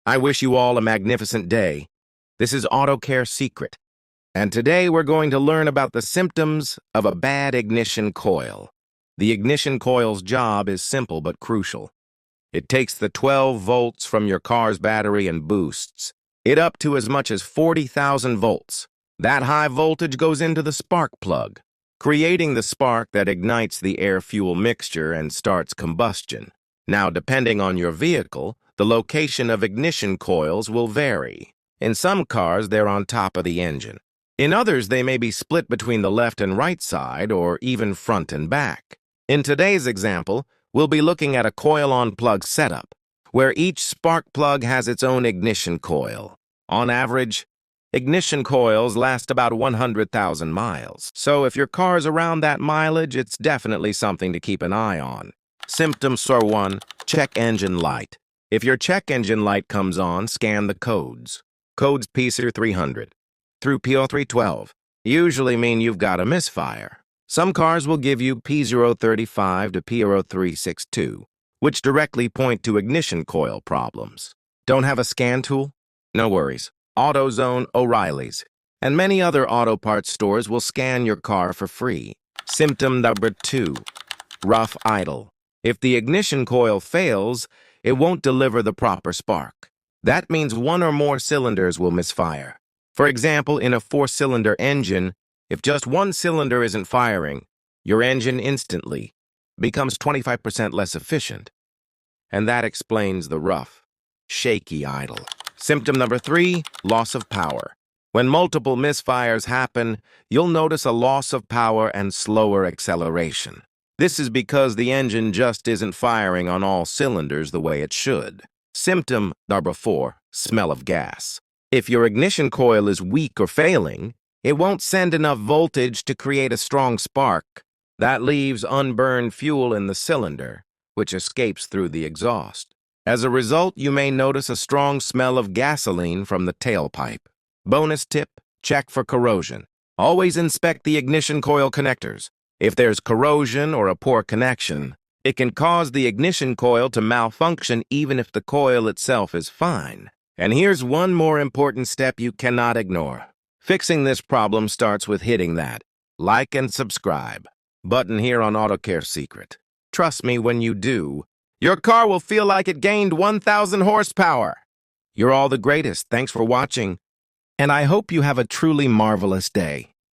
I wish you all a magnificent day. This is Auto Care Secret, and today we're going to learn about the symptoms of a bad ignition coil. The ignition coil's job is simple but crucial. It takes the 12 volts from your car's battery and boosts it up to as much as 40,000 volts. That high voltage goes into the spark plug, creating the spark that ignites the air-fuel mixture and starts combustion. Now, depending on your vehicle, the location of ignition coils will vary. In some cars, they're on top of the engine. In others, they may be split between the left and right side or even front and back. In today's example, we'll be looking at a coil-on-plug setup, where each spark plug has its own ignition coil. On average, ignition coils last about 100,000 miles. So if your car's around that mileage, it's definitely something to keep an eye on. Symptoms are 1. Check engine light. If your check engine light comes on, scan the codes. Codes P0300 through P0312 usually mean you've got a misfire. Some cars will give you P035 to P0362, which directly point to ignition coil problems. Don't have a scan tool? No worries. AutoZone, O'Reilly's, and many other auto parts stores will scan your car for free. Symptom number 2. Rough idle. If the ignition coil fails, it won't deliver the proper spark. That means one or more cylinders will misfire. For example, in a 4-cylinder engine, if just one cylinder isn't firing, your engine instantly becomes 25% less efficient. And that explains the rough, shaky idle. Symptom number 3, loss of power. When multiple misfires happen, you'll notice a loss of power and slower acceleration. This is because the engine just isn't firing on all cylinders the way it should. Symptom number 4, smell of gas. If your ignition coil is weak or failing, it won't send enough voltage to create a strong spark. That leaves unburned fuel in the cylinder, which escapes through the exhaust. As a result, you may notice a strong smell of gasoline from the tailpipe. Bonus tip, check for corrosion. Always inspect the ignition coil connectors. If there's corrosion or a poor connection, it can cause the ignition coil to malfunction even if the coil itself is fine. And here's one more important step you cannot ignore. Fixing this problem starts with hitting that like and subscribe button here on Auto Care Secret. Trust me, when you do, your car will feel like it gained 1,000 horsepower. You're all the greatest. Thanks for watching, and I hope you have a truly marvelous day.